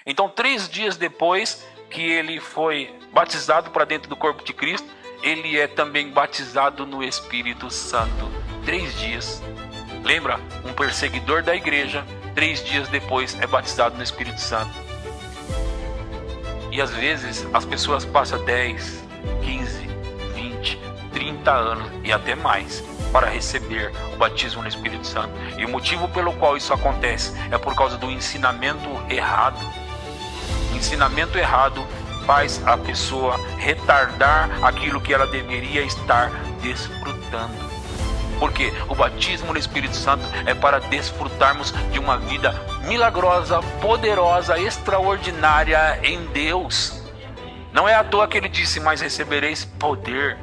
Então, 3 dias depois que ele foi batizado para dentro do corpo de Cristo, ele é também batizado no Espírito Santo. 3 dias. Lembra? Um perseguidor da igreja, 3 dias depois é batizado no Espírito Santo. E às vezes as pessoas passam 10, 15, 20, 30 anos e até mais para receber o batismo no Espírito Santo. E o motivo pelo qual isso acontece é por causa do ensinamento errado. O ensinamento errado faz a pessoa retardar aquilo que ela deveria estar desfrutando. Porque o batismo no Espírito Santo é para desfrutarmos de uma vida milagrosa, poderosa, extraordinária em Deus. Não é à toa que ele disse: mas recebereis poder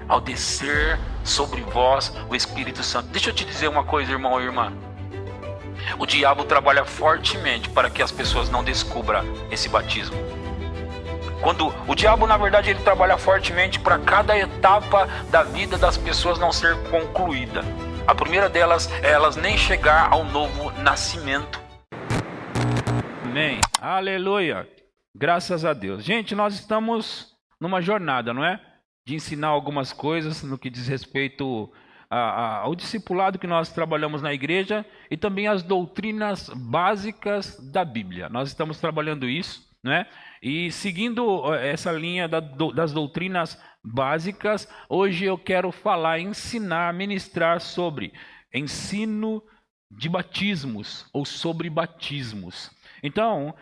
ao descer sobre vós o Espírito Santo. Deixa eu te dizer uma coisa, irmão ou irmã. O diabo trabalha fortemente para que as pessoas não descubram esse batismo. Quando o diabo, na verdade, ele trabalha fortemente para cada etapa da vida das pessoas não ser concluída. A primeira delas é elas nem chegar ao novo nascimento. Amém. Aleluia. Graças a Deus. Gente, nós estamos numa jornada, não é? De ensinar algumas coisas no que diz respeito ao discipulado que nós trabalhamos na igreja e também as doutrinas básicas da Bíblia. Nós estamos trabalhando isso, né? E seguindo essa linha das doutrinas básicas, hoje eu quero ensinar, ministrar sobre ensino de batismos ou sobre batismos. Então,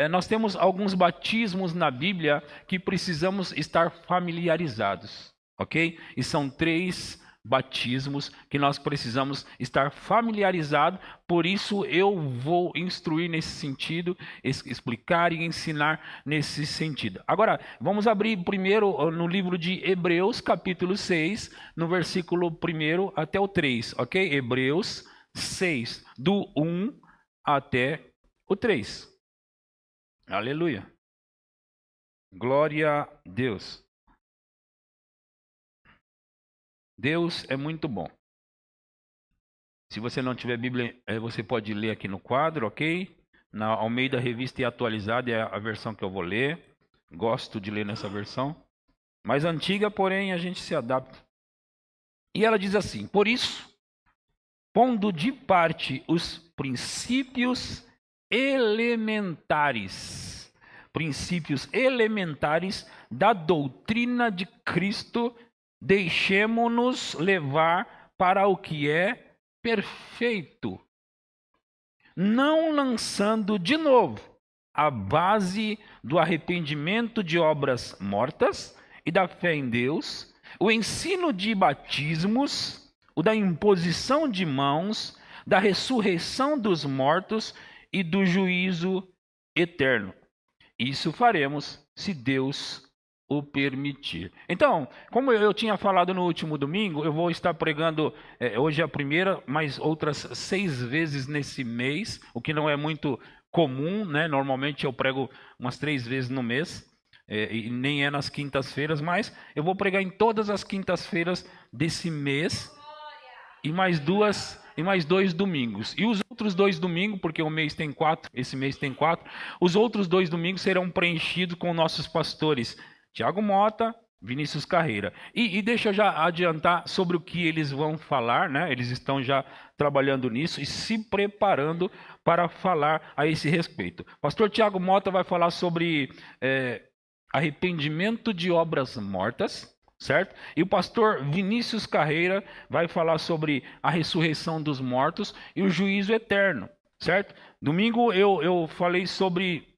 nós temos alguns batismos na Bíblia que precisamos estar familiarizados, ok? E são 3 batismos que nós precisamos estar familiarizados, por isso eu vou instruir nesse sentido, explicar e ensinar nesse sentido. Agora, vamos abrir primeiro no livro de Hebreus, capítulo 6, no versículo 1 até o 3, ok? Hebreus 6, do 1 até o 3. Aleluia. Glória a Deus. Deus é muito bom. Se você não tiver Bíblia, você pode ler aqui no quadro, ok? Na Almeida Revista e Atualizada é a versão que eu vou ler. Gosto de ler nessa versão. Mais antiga, porém, a gente se adapta. E ela diz assim: por isso, pondo de parte os princípios elementares da doutrina de Cristo, deixemo-nos levar para o que é perfeito, não lançando de novo a base do arrependimento de obras mortas e da fé em Deus, o ensino de batismos, o da imposição de mãos, da ressurreição dos mortos e do juízo eterno. Isso faremos se Deus o permitir. Então, como eu tinha falado no último domingo, eu vou estar pregando hoje a primeira, mas outras 6 vezes nesse mês, o que não é muito comum, né? Normalmente eu prego umas 3 vezes no mês, e nem é nas quintas-feiras, mas eu vou pregar em todas as quintas-feiras desse mês e mais 2 domingos. E os outros 2 domingos, porque o mês tem 4, esse mês tem 4, os outros 2 domingos serão preenchidos com nossos pastores Tiago Mota, Vinícius Carreira. E deixa eu já adiantar sobre o que eles vão falar, né? Eles estão já trabalhando nisso e se preparando para falar a esse respeito. Pastor Tiago Mota vai falar sobre arrependimento de obras mortas, certo? E o pastor Vinícius Carreira vai falar sobre a ressurreição dos mortos e o juízo eterno, certo? Domingo eu falei sobre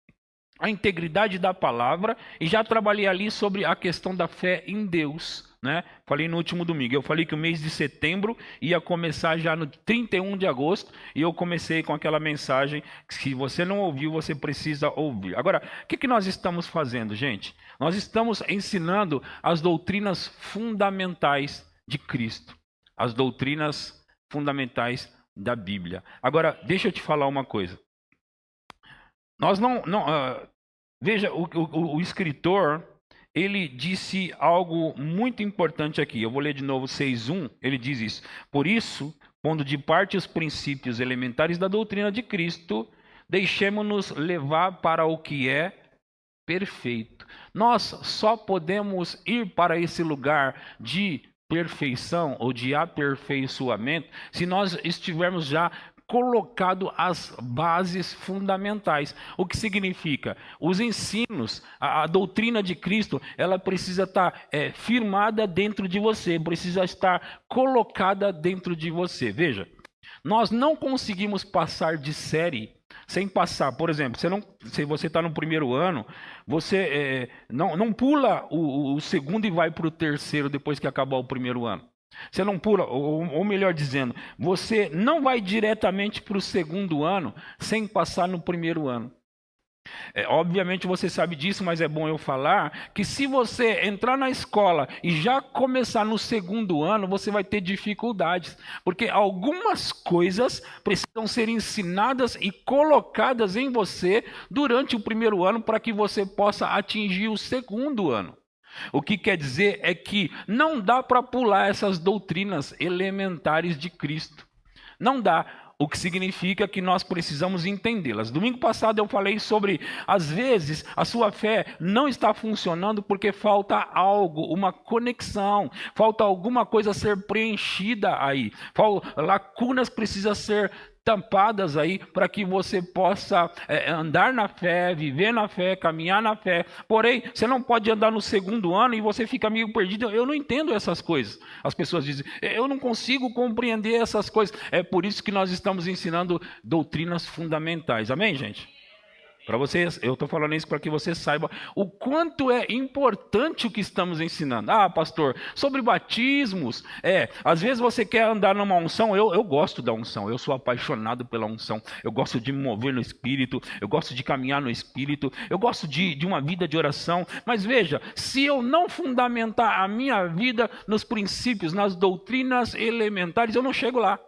a integridade da palavra e já trabalhei ali sobre a questão da fé em Deus, né? Falei no último domingo. Eu falei que o mês de setembro ia começar já no 31 de agosto e eu comecei com aquela mensagem que, se você não ouviu, você precisa ouvir. Agora, o que nós estamos fazendo, gente? Nós estamos ensinando as doutrinas fundamentais de Cristo, as doutrinas fundamentais da Bíblia. Agora, deixa eu te falar uma coisa. Nós veja, o escritor, ele disse algo muito importante aqui. Eu vou ler de novo 6:1, ele diz isso. Por isso, pondo de parte os princípios elementares da doutrina de Cristo, deixemos-nos levar para o que é perfeito. Nós só podemos ir para esse lugar de perfeição ou de aperfeiçoamento se nós estivermos já colocado as bases fundamentais. O que significa? Os ensinos, a doutrina de Cristo, ela precisa estar firmada dentro de você, precisa estar colocada dentro de você. Veja, nós não conseguimos passar de série sem passar. Por exemplo, se você está no primeiro ano, você não pula o segundo e vai para o terceiro depois que acabar o primeiro ano. Você não pula, ou melhor dizendo, você não vai diretamente para o segundo ano sem passar no primeiro ano. Obviamente você sabe disso, mas é bom eu falar que se você entrar na escola e já começar no segundo ano, você vai ter dificuldades, porque algumas coisas precisam ser ensinadas e colocadas em você durante o primeiro ano para que você possa atingir o segundo ano. O que quer dizer é que não dá para pular essas doutrinas elementares de Cristo. Não dá. O que significa que nós precisamos entendê-las. Domingo passado eu falei sobre, às vezes, a sua fé não está funcionando porque falta algo, uma conexão, falta alguma coisa a ser preenchida aí. Lacunas precisam ser tampadas aí para que você possa andar na fé, viver na fé, caminhar na fé. Porém, você não pode andar no segundo ano e você fica meio perdido. Eu não entendo essas coisas. As pessoas dizem, eu não consigo compreender essas coisas. É por isso que nós estamos ensinando doutrinas fundamentais. Amém, gente? Para vocês, eu estou falando isso para que você saiba o quanto é importante o que estamos ensinando. Ah, pastor, sobre batismos. Às vezes você quer andar numa unção. Eu gosto da unção, eu sou apaixonado pela unção. Eu gosto de me mover no Espírito, eu gosto de caminhar no Espírito, eu gosto de uma vida de oração. Mas veja, se eu não fundamentar a minha vida nos princípios, nas doutrinas elementares, eu não chego lá.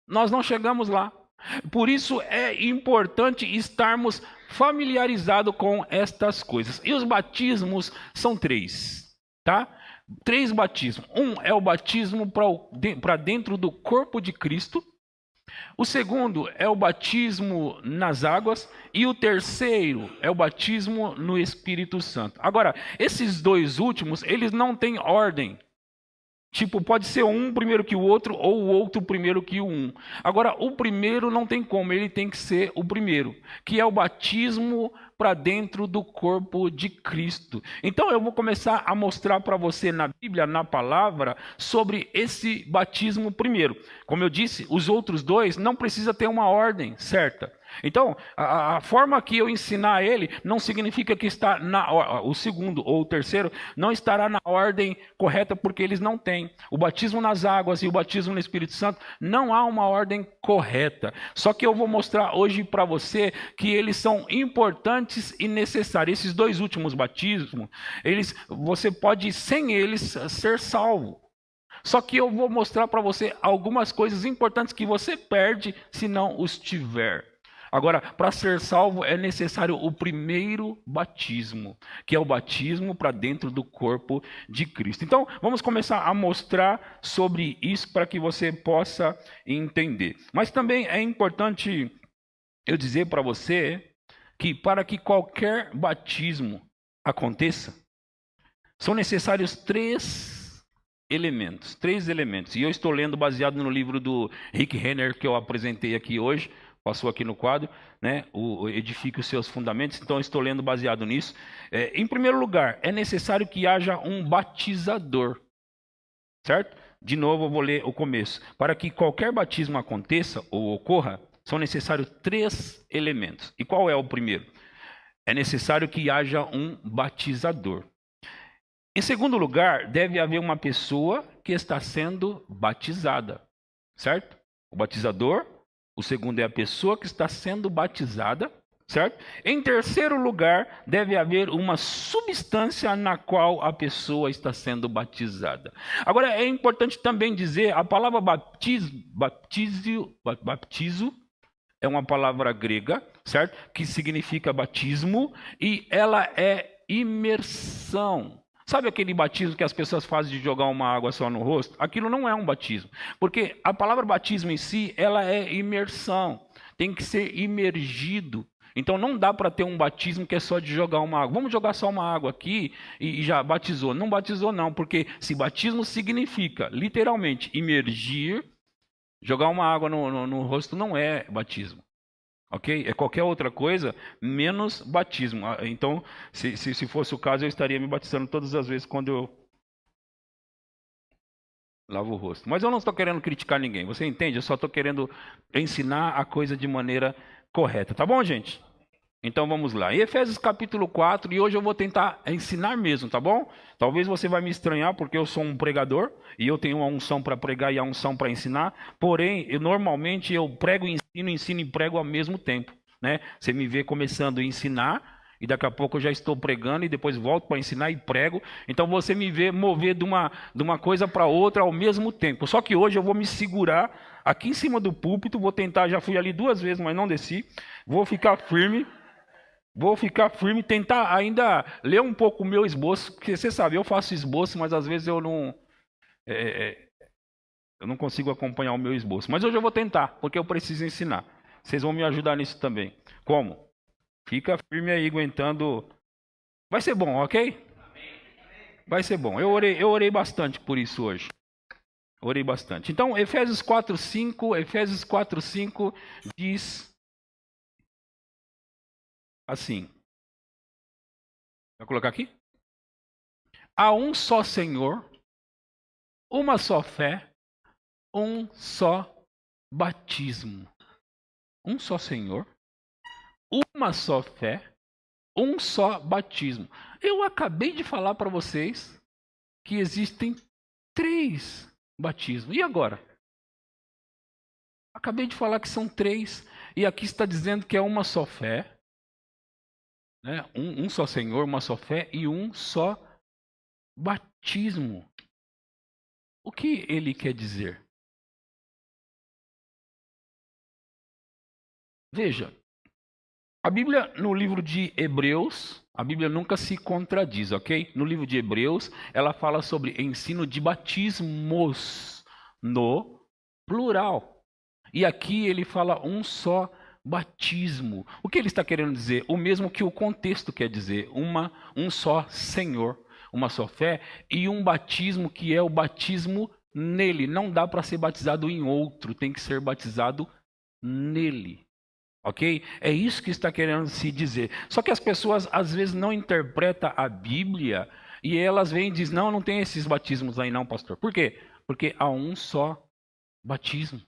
Nós não chegamos lá. Por isso é importante estarmos familiarizados com estas coisas. E os batismos são 3, tá? 3 batismos. Um é o batismo para dentro do corpo de Cristo. O segundo é o batismo nas águas. E o terceiro é o batismo no Espírito Santo. Agora, esses 2 últimos, eles não têm ordem. Tipo, pode ser um primeiro que o outro ou o outro primeiro que o um. Agora, o primeiro não tem como, ele tem que ser o primeiro, que é o batismo para dentro do corpo de Cristo. Então, eu vou começar a mostrar para você na Bíblia, na palavra, sobre esse batismo primeiro. Como eu disse, os outros 2 não precisa ter uma ordem certa. Então, a forma que eu ensinar ele não significa que está o segundo ou o terceiro não estará na ordem correta, porque eles não têm. O batismo nas águas e o batismo no Espírito Santo não há uma ordem correta. Só que eu vou mostrar hoje para você que eles são importantes e necessários. Esses 2 últimos batismos, você pode sem eles ser salvo. Só que eu vou mostrar para você algumas coisas importantes que você perde se não os tiver. Agora, para ser salvo é necessário o primeiro batismo, que é o batismo para dentro do corpo de Cristo. Então, vamos começar a mostrar sobre isso para que você possa entender. Mas também é importante eu dizer para você que para que qualquer batismo aconteça, são necessários 3 elementos. E eu estou lendo baseado no livro do Rick Renner que eu apresentei aqui hoje. Passou aqui no quadro, né? Edifique os seus fundamentos. Então, eu estou lendo baseado nisso. Em primeiro lugar, é necessário que haja um batizador. Certo? De novo, eu vou ler o começo. Para que qualquer batismo aconteça ou ocorra, são necessários 3 elementos. E qual é o primeiro? É necessário que haja um batizador. Em segundo lugar, deve haver uma pessoa que está sendo batizada. Certo? O batizador. O segundo é a pessoa que está sendo batizada, certo? Em terceiro lugar, deve haver uma substância na qual a pessoa está sendo batizada. Agora, é importante também dizer, a palavra baptizo é uma palavra grega, certo? Que significa batismo e ela é imersão. Sabe aquele batismo que as pessoas fazem de jogar uma água só no rosto? Aquilo não é um batismo, porque a palavra batismo em si, ela é imersão. tem que ser imergido. Então não dá para ter um batismo que é só de jogar uma água. Vamos jogar só uma água aqui e já batizou. Não batizou não, porque se batismo significa literalmente imergir, jogar uma água no rosto não é batismo. Ok? É qualquer outra coisa menos batismo. Então, se fosse o caso, eu estaria me batizando todas as vezes quando eu lavo o rosto. Mas eu não estou querendo criticar ninguém, você entende? Eu só estou querendo ensinar a coisa de maneira correta. Tá bom, gente? Então vamos lá. Em Efésios capítulo 4, e hoje eu vou tentar ensinar mesmo, tá bom? Talvez você vai me estranhar porque eu sou um pregador e eu tenho uma unção para pregar e a unção para ensinar. Porém, normalmente eu prego e ensino e prego ao mesmo tempo, né? Você me vê começando a ensinar e daqui a pouco eu já estou pregando e depois volto para ensinar e prego. Então você me vê mover de uma coisa para outra ao mesmo tempo. Só que hoje eu vou me segurar aqui em cima do púlpito, vou tentar, já fui ali 2 vezes, mas não desci. Vou ficar firme, tentar ainda ler um pouco o meu esboço, porque você sabe, eu faço esboço, mas às vezes eu não consigo acompanhar o meu esboço. Mas hoje eu vou tentar, porque eu preciso ensinar. Vocês vão me ajudar nisso também. Como? Fica firme aí, aguentando. Vai ser bom, ok? Vai ser bom. Eu orei bastante por isso hoje. Orei bastante. Então, Efésios 4:5 diz assim. Vou colocar aqui? Há um só Senhor, uma só fé, um só batismo. Um só Senhor, uma só fé, um só batismo. Eu acabei de falar para vocês que existem 3 batismos. E agora? Acabei de falar que são 3. E aqui está dizendo que é uma só fé, né? Um só Senhor, uma só fé e um só batismo. O que ele quer dizer? Veja, a Bíblia no livro de Hebreus, a Bíblia nunca se contradiz, ok? No livro de Hebreus, ela fala sobre ensino de batismos no plural. E aqui ele fala um só batismo. O que ele está querendo dizer? O mesmo que o contexto quer dizer. Um só Senhor, uma só fé e um batismo que é o batismo nele. Não dá para ser batizado em outro, tem que ser batizado nele. Ok? É isso que está querendo se dizer. Só que as pessoas às vezes não interpretam a Bíblia e elas vêm e dizem, não tem esses batismos aí não, pastor. Por quê? Porque há um só batismo.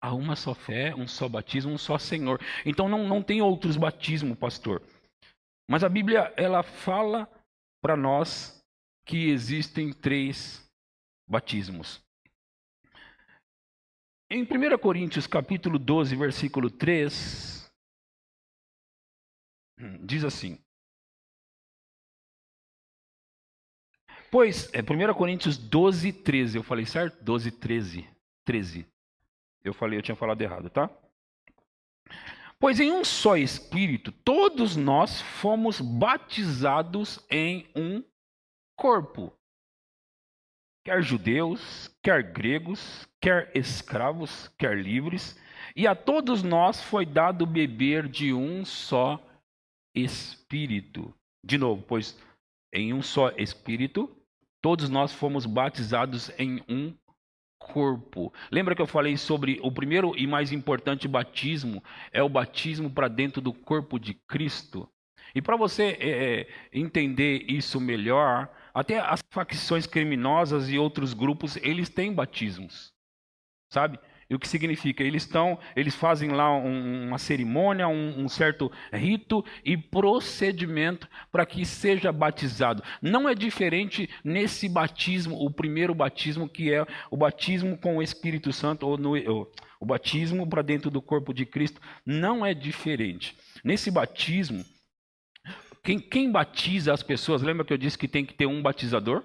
Há uma só fé, um só batismo, um só Senhor. Então não tem outros batismos, pastor. Mas a Bíblia, ela fala para nós que existem 3 batismos. Em 1 Coríntios capítulo 12, versículo 3, diz assim. Pois, 1 Coríntios 12, 13, eu falei certo? 12, 13. Eu tinha falado errado, tá? Pois em um só Espírito, todos nós fomos batizados em um corpo. Quer judeus, quer gregos, quer escravos, quer livres, e a todos nós foi dado beber de um só Espírito. De novo, pois em um só Espírito, todos nós fomos batizados em um corpo. Lembra que eu falei sobre o primeiro e mais importante batismo? É o batismo para dentro do corpo de Cristo. E para você entender isso melhor, até as facções criminosas e outros grupos, eles têm batismos, sabe? E o que significa? Eles fazem lá uma cerimônia, um certo rito e procedimento para que seja batizado. Não é diferente nesse batismo, o primeiro batismo, que é o batismo com o Espírito Santo, ou o batismo para dentro do corpo de Cristo, não é diferente. Nesse batismo, quem batiza as pessoas, lembra que eu disse que tem que ter um batizador?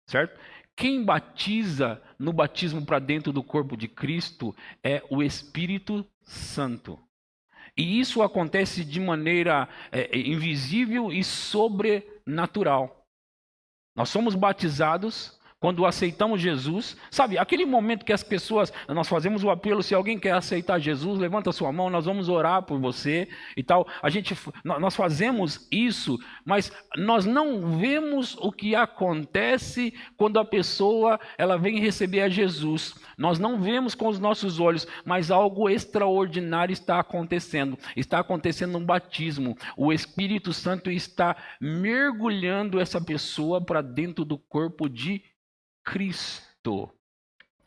Certo? Quem batiza no batismo para dentro do corpo de Cristo é o Espírito Santo. E isso acontece de maneira invisível e sobrenatural. Nós somos batizados quando aceitamos Jesus, sabe, aquele momento que as pessoas, nós fazemos o apelo, se alguém quer aceitar Jesus, levanta sua mão, nós vamos orar por você e tal. Nós fazemos isso, mas nós não vemos o que acontece quando a pessoa ela vem receber a Jesus. Nós não vemos com os nossos olhos, mas algo extraordinário está acontecendo. Está acontecendo um batismo. O Espírito Santo está mergulhando essa pessoa para dentro do corpo de Cristo.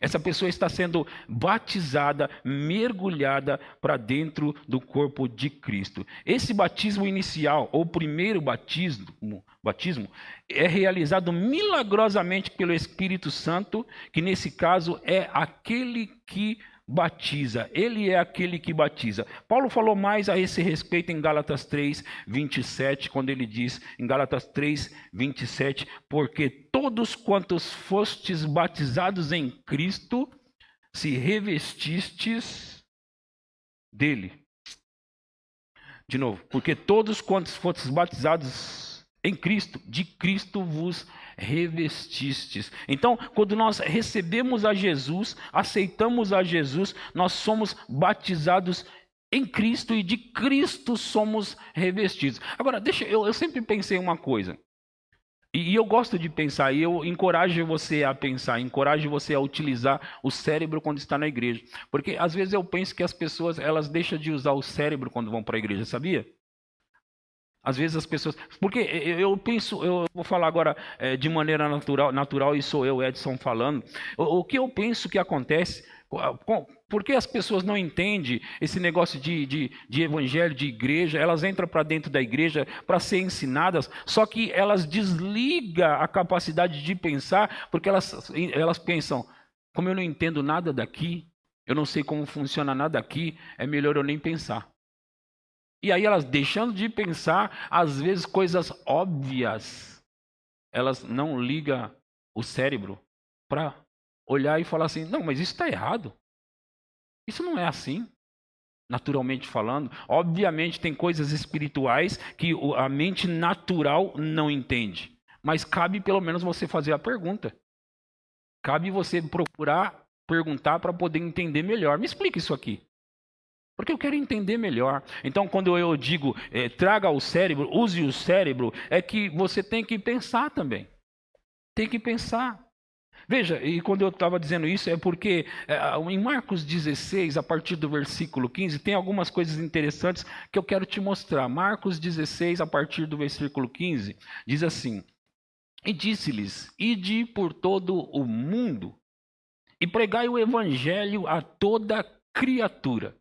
Essa pessoa está sendo batizada, mergulhada para dentro do corpo de Cristo. Esse batismo inicial, ou primeiro batismo, é realizado milagrosamente pelo Espírito Santo, que nesse caso é aquele que batiza. Ele é aquele que batiza. Paulo falou mais a esse respeito em Gálatas 3, 27, quando ele diz, em Gálatas 3, 27, porque todos quantos fostes batizados em Cristo, se revestistes dele. De novo, porque todos quantos fostes batizados em Cristo, de Cristo vos revestistes. Então, quando nós recebemos a Jesus, aceitamos a Jesus, nós somos batizados em Cristo e de Cristo somos revestidos. Agora, eu sempre pensei uma coisa, e eu gosto de pensar, e eu encorajo você a pensar, encorajo você a utilizar o cérebro quando está na igreja. Porque às vezes eu penso que as pessoas, elas deixam de usar o cérebro quando vão para a igreja, sabia? Às vezes as pessoas... Porque eu penso, eu vou falar agora de maneira natural, e sou eu, Edson, falando. O que eu penso que acontece... Por que as pessoas não entendem esse negócio de evangelho, de igreja? Elas entram para dentro da igreja para ser ensinadas, só que elas desligam a capacidade de pensar, porque elas pensam, como eu não entendo nada daqui, eu não sei como funciona nada aqui, é melhor eu nem pensar. E aí elas, deixando de pensar, às vezes coisas óbvias, elas não ligam o cérebro para olhar e falar assim, não, mas isso está errado. Isso não é assim, naturalmente falando. Obviamente tem coisas espirituais que a mente natural não entende. Mas cabe pelo menos você fazer a pergunta. Cabe você procurar perguntar para poder entender melhor. Me explica isso aqui. Porque eu quero entender melhor. Então, quando eu digo traga o cérebro, use o cérebro, é que você tem que pensar também. Tem que pensar. Veja, e quando eu estava dizendo isso, é porque em Marcos 16, a partir do versículo 15, tem algumas coisas interessantes que eu quero te mostrar. Marcos 16, a partir do versículo 15, diz assim, e disse-lhes, ide por todo o mundo e pregai o evangelho a toda criatura.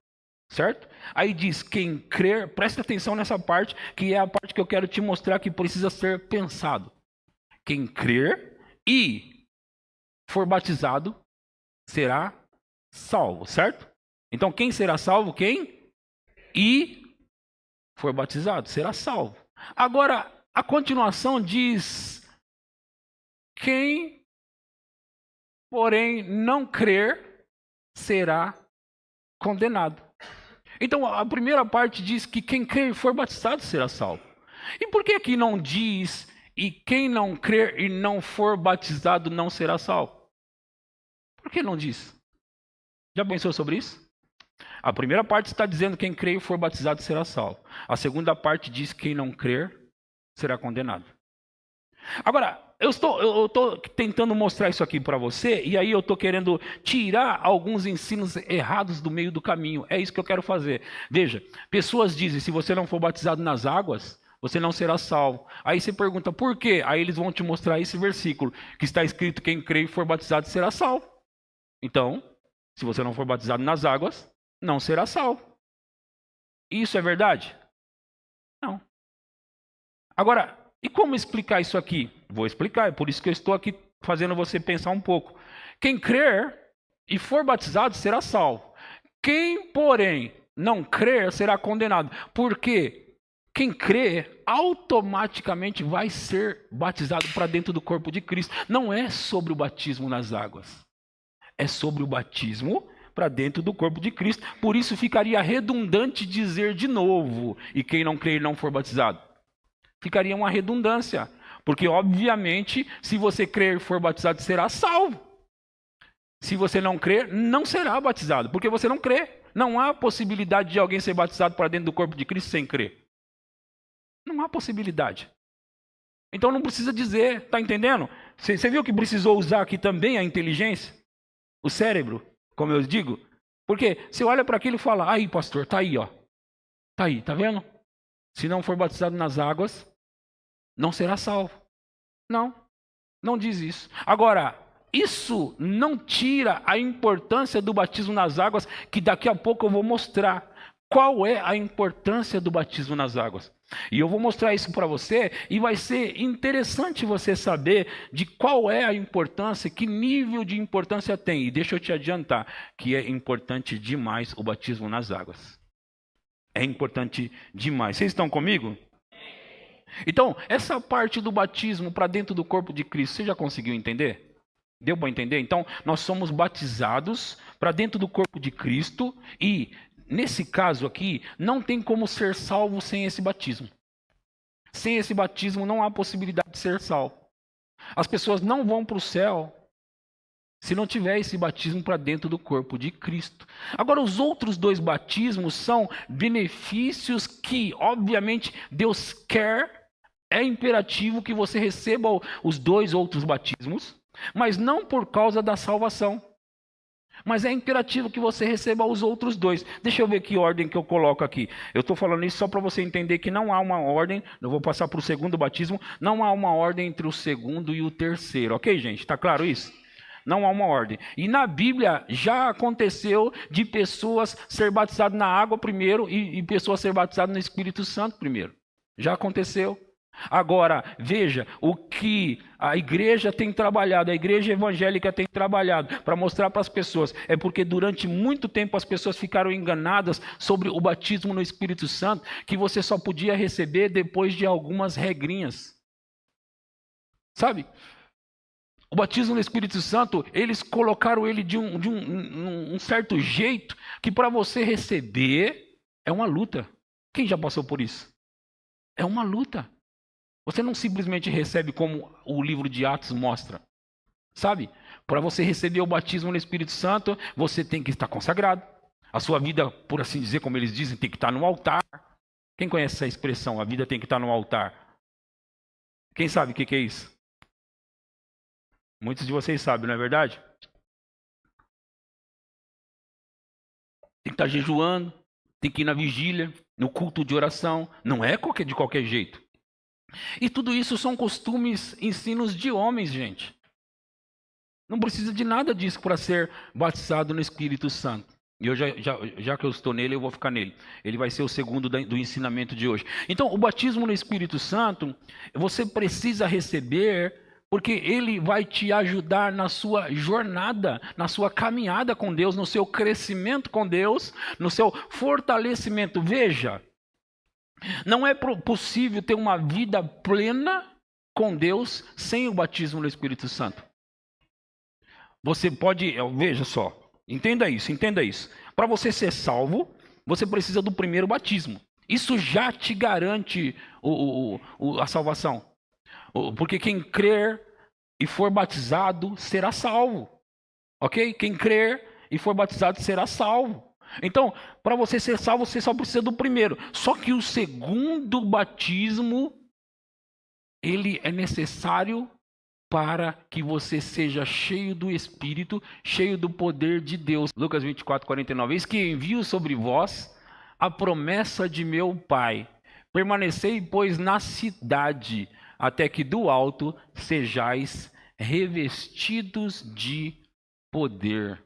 Certo? Aí diz, quem crer, presta atenção nessa parte, que é a parte que eu quero te mostrar que precisa ser pensado. Quem crer e for batizado, será salvo, certo? Então, quem será salvo? Quem? E for batizado, será salvo. Agora, a continuação diz, quem, porém, não crer, será condenado. Então, a primeira parte diz que quem crer e for batizado será salvo. E por que aqui não diz, e quem não crer e não for batizado não será salvo? Por que não diz? Já pensou sobre isso? A primeira parte está dizendo quem crer e for batizado será salvo. A segunda parte diz quem não crer será condenado. Agora, eu estou tentando mostrar isso aqui para você, e aí eu estou querendo tirar alguns ensinos errados do meio do caminho. É isso que eu quero fazer. Veja, pessoas dizem, se você não for batizado nas águas, você não será salvo. Aí você pergunta, por quê? Aí eles vão te mostrar esse versículo, que está escrito, quem crê e for batizado será salvo. Então, se você não for batizado nas águas, não será salvo. Isso é verdade? Não. Agora, e como explicar isso aqui? Vou explicar, é por isso que eu estou aqui fazendo você pensar um pouco. Quem crer e for batizado será salvo. Quem, porém, não crer será condenado. Porque quem crer automaticamente vai ser batizado para dentro do corpo de Cristo. Não é sobre o batismo nas águas. É sobre o batismo para dentro do corpo de Cristo. Por isso ficaria redundante dizer de novo, e quem não crer e não for batizado. Ficaria uma redundância. Porque, obviamente, se você crer e for batizado, será salvo. Se você não crer, não será batizado, porque você não crê. Não há possibilidade de alguém ser batizado para dentro do corpo de Cristo sem crer. Não há possibilidade. Então não precisa dizer, tá entendendo? Você viu que precisou usar aqui também a inteligência? O cérebro, como eu digo? Porque você olha para aquilo e fala, aí pastor, tá aí, ó. Tá aí, tá vendo? Se não for batizado nas águas, não será salvo. Não, não diz isso. Agora, isso não tira a importância do batismo nas águas, que daqui a pouco eu vou mostrar qual é a importância do batismo nas águas. E eu vou mostrar isso para você, e vai ser interessante você saber de qual é a importância, que nível de importância tem. E deixa eu te adiantar que é importante demais o batismo nas águas. É importante demais. Vocês estão comigo? Então, essa parte do batismo para dentro do corpo de Cristo, você já conseguiu entender? Deu para entender? Então, nós somos batizados para dentro do corpo de Cristo e, nesse caso aqui, não tem como ser salvo sem esse batismo. Sem esse batismo não há possibilidade de ser salvo. As pessoas não vão para o céu se não tiver esse batismo para dentro do corpo de Cristo. Agora, os outros dois batismos são benefícios que, obviamente, Deus quer, é imperativo que você receba os dois outros batismos, mas não por causa da salvação. Mas é imperativo que você receba os outros dois. Deixa eu ver que ordem que eu coloco aqui. Eu estou falando isso só para você entender que não há uma ordem. Eu vou passar para o segundo batismo. Não há uma ordem entre o segundo e o terceiro. Ok, gente? Está claro isso? Não há uma ordem. E na Bíblia já aconteceu de pessoas ser batizadas na água primeiro e pessoas ser batizadas no Espírito Santo primeiro. Já aconteceu. Agora, veja, o que a igreja tem trabalhado, a igreja evangélica tem trabalhado para mostrar para as pessoas, é porque durante muito tempo as pessoas ficaram enganadas sobre o batismo no Espírito Santo, que você só podia receber depois de algumas regrinhas. Sabe? O batismo no Espírito Santo, eles colocaram ele de um certo jeito, que para você receber é uma luta. Quem já passou por isso? É uma luta. Você não simplesmente recebe como o livro de Atos mostra. Sabe? Para você receber o batismo no Espírito Santo, você tem que estar consagrado. A sua vida, por assim dizer, como eles dizem, tem que estar no altar. Quem conhece essa expressão? A vida tem que estar no altar. Quem sabe o que é isso? Muitos de vocês sabem, não é verdade? Tem que estar jejuando, tem que ir na vigília, no culto de oração. Não é de qualquer jeito. E tudo isso são costumes, ensinos de homens, gente. Não precisa de nada disso para ser batizado no Espírito Santo. E eu já que eu estou nele, eu vou ficar nele. Ele vai ser o segundo do ensinamento de hoje. Então, o batismo no Espírito Santo, você precisa receber, porque ele vai te ajudar na sua jornada, na sua caminhada com Deus, no seu crescimento com Deus, no seu fortalecimento. Veja, não é possível ter uma vida plena com Deus sem o batismo no Espírito Santo. Você pode, veja só, entenda isso. Para você ser salvo, você precisa do primeiro batismo. Isso já te garante a salvação. Porque quem crer e for batizado será salvo. Ok? Quem crer e for batizado será salvo. Então, para você ser salvo, você só precisa do primeiro. Só que o segundo batismo, ele é necessário para que você seja cheio do Espírito, cheio do poder de Deus. Lucas 24:49. Eis que envio sobre vós a promessa de meu Pai. Permanecei, pois, na cidade, até que do alto sejais revestidos de poder.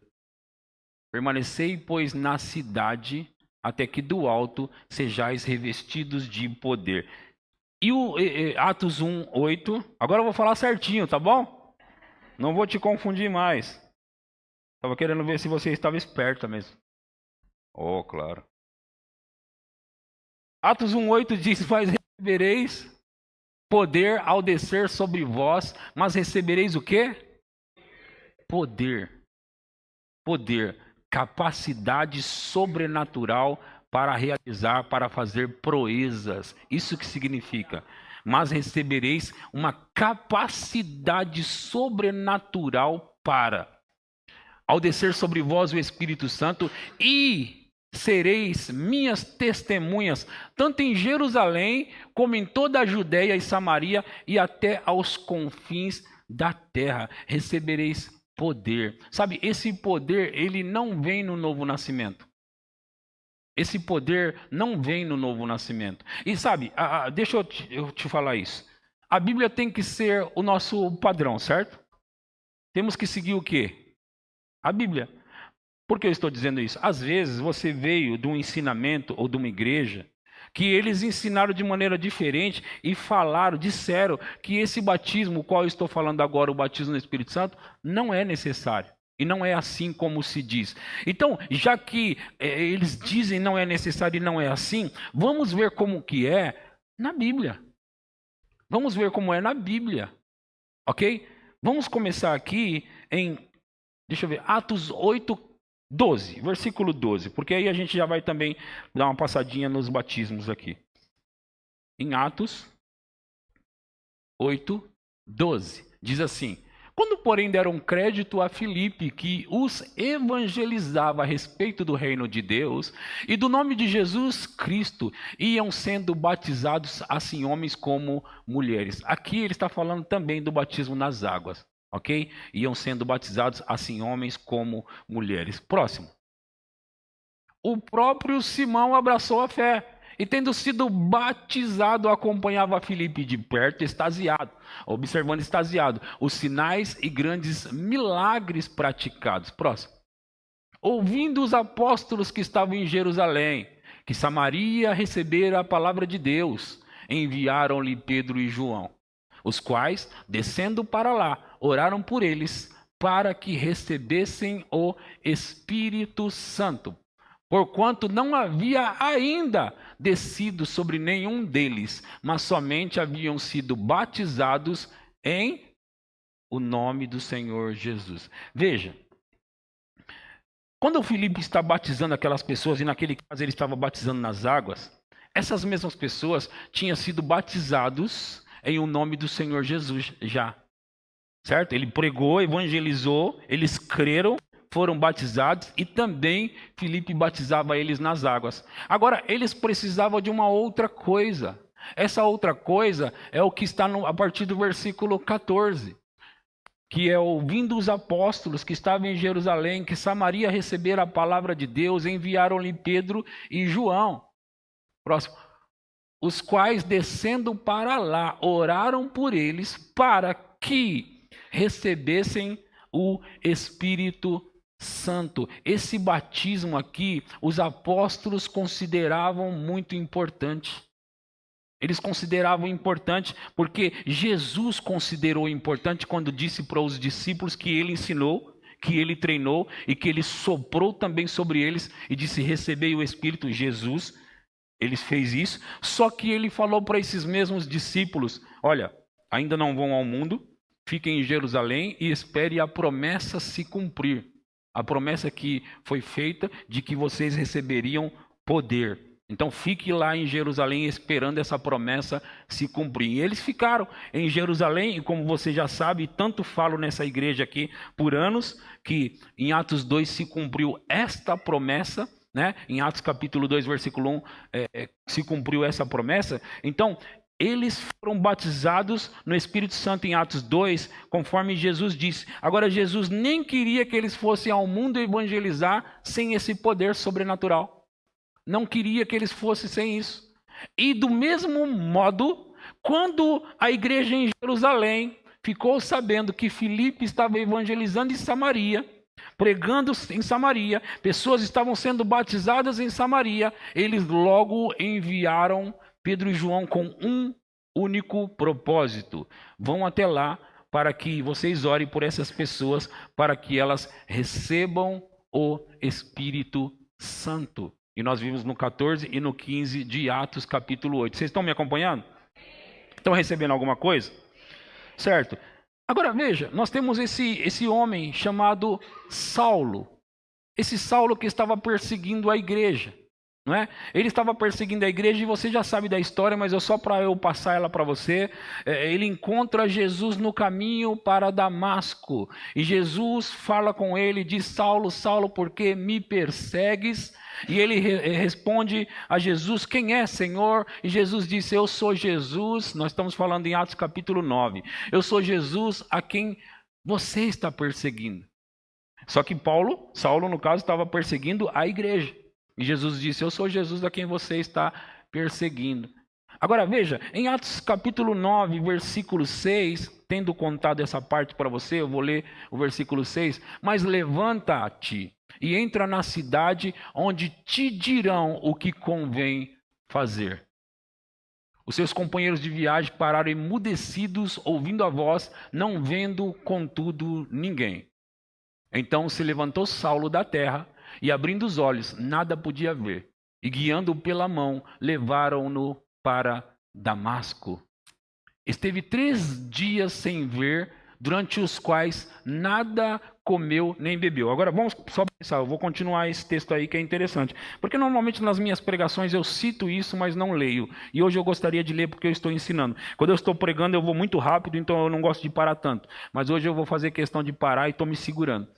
Permanecei, pois, na cidade, até que do alto sejais revestidos de poder. E o Atos 1:8, agora eu vou falar certinho, tá bom? Não vou te confundir mais. Estava querendo ver se você estava esperta mesmo. Oh, claro. Atos 1:8 diz, mas recebereis poder ao descer sobre vós, mas recebereis o quê? Poder. Poder. Capacidade sobrenatural para realizar, para fazer proezas. Isso que significa. mas recebereis uma capacidade sobrenatural para, ao descer sobre vós o Espírito Santo, e sereis minhas testemunhas, tanto em Jerusalém, como em toda a Judéia e Samaria, e até aos confins da terra. Recebereis poder. Sabe, esse poder, ele não vem no novo nascimento. Esse poder não vem no novo nascimento. E sabe, deixa eu te falar isso. A Bíblia tem que ser o nosso padrão, certo? Temos que seguir o quê? A Bíblia. Por que eu estou dizendo isso? Às vezes você veio de um ensinamento ou de uma igreja que eles ensinaram de maneira diferente e falaram, disseram que esse batismo, o qual eu estou falando agora, o batismo no Espírito Santo, não é necessário. E não é assim como se diz. Então, já que eles dizem não é necessário e não é assim, vamos ver como que é na Bíblia. Vamos ver como é na Bíblia. Ok? Vamos começar aqui em, deixa eu ver, Atos 8:12, versículo 12. Porque aí a gente já vai também dar uma passadinha nos batismos aqui. Em Atos 8:12, diz assim: quando, porém, deram crédito a Filipe, que os evangelizava a respeito do reino de Deus e do nome de Jesus Cristo, iam sendo batizados assim homens como mulheres. Aqui ele está falando também do batismo nas águas, ok? Iam sendo batizados assim homens como mulheres. Próximo. O próprio Simão abraçou a fé, e tendo sido batizado, acompanhava Filipe de perto, extasiado, observando extasiado, os sinais e grandes milagres praticados. Próximo. Ouvindo os apóstolos que estavam em Jerusalém, que Samaria recebera a palavra de Deus, enviaram-lhe Pedro e João, os quais, descendo para lá, oraram por eles, para que recebessem o Espírito Santo, porquanto não havia ainda descido sobre nenhum deles, mas somente haviam sido batizados em o nome do Senhor Jesus. Veja, quando o Filipe está batizando aquelas pessoas, e naquele caso ele estava batizando nas águas, essas mesmas pessoas tinham sido batizados em o nome do Senhor Jesus já, certo? Ele pregou, evangelizou, eles creram, foram batizados, e também Filipe batizava eles nas águas. Agora, eles precisavam de uma outra coisa. Essa outra coisa é o que está a partir do versículo 14, que é: ouvindo os apóstolos que estavam em Jerusalém, que Samaria recebera a palavra de Deus, enviaram-lhe Pedro e João. Próximo. Os quais, descendo para lá, oraram por eles para que recebessem o Espírito Santo. Esse batismo aqui, os apóstolos consideravam muito importante. Eles consideravam importante porque Jesus considerou importante quando disse para os discípulos que ele ensinou, que ele treinou e que ele soprou também sobre eles e disse: recebei o Espírito. Jesus, ele fez isso, só que ele falou para esses mesmos discípulos: olha, ainda não vão ao mundo, fiquem em Jerusalém e espere a promessa se cumprir. A promessa que foi feita de que vocês receberiam poder. Então fique lá em Jerusalém esperando essa promessa se cumprir. E eles ficaram em Jerusalém, e como você já sabe, tanto falo nessa igreja aqui por anos, que em Atos 2 se cumpriu esta promessa, né? Em Atos capítulo 2, versículo 1, se cumpriu essa promessa. Então, eles foram batizados no Espírito Santo em Atos 2, conforme Jesus disse. Agora, Jesus nem queria que eles fossem ao mundo evangelizar sem esse poder sobrenatural. Não queria que eles fossem sem isso. E do mesmo modo, quando a igreja em Jerusalém ficou sabendo que Filipe estava evangelizando em Samaria, pregando em Samaria, pessoas estavam sendo batizadas em Samaria, eles logo enviaram Pedro e João com um único propósito: vão até lá para que vocês orem por essas pessoas, para que elas recebam o Espírito Santo. E nós vimos no 14 e no 15 de Atos capítulo 8. Vocês estão me acompanhando? Estão recebendo alguma coisa? Certo. Agora veja, nós temos esse homem chamado Saulo. Esse Saulo que estava perseguindo a igreja. não é? Ele estava perseguindo a igreja e você já sabe da história, mas só para eu passar ela para você. Ele encontra Jesus no caminho para Damasco e Jesus fala com ele, diz: Saulo, Saulo, por que me persegues? E ele responde a Jesus: quem é, Senhor? E Jesus disse: eu sou Jesus. Nós estamos falando em Atos capítulo 9. Eu sou Jesus a quem você está perseguindo. Só que Saulo no caso, estava perseguindo a igreja. E Jesus disse: eu sou Jesus a quem você está perseguindo. Agora veja, em Atos capítulo 9, versículo 6, tendo contado essa parte para você, eu vou ler o versículo 6. Mas levanta-te e entra na cidade, onde te dirão o que convém fazer. Os seus companheiros de viagem pararam emudecidos, ouvindo a voz, não vendo, contudo, ninguém. Então se levantou Saulo da terra, e abrindo os olhos, nada podia ver. E guiando-o pela mão, levaram-no para Damasco. Esteve 3 dias sem ver, durante os quais nada comeu nem bebeu. Agora vamos só pensar, eu vou continuar esse texto aí que é interessante. Porque normalmente nas minhas pregações eu cito isso, mas não leio. E hoje eu gostaria de ler porque eu estou ensinando. Quando eu estou pregando eu vou muito rápido, então eu não gosto de parar tanto. Mas hoje eu vou fazer questão de parar e estou me segurando.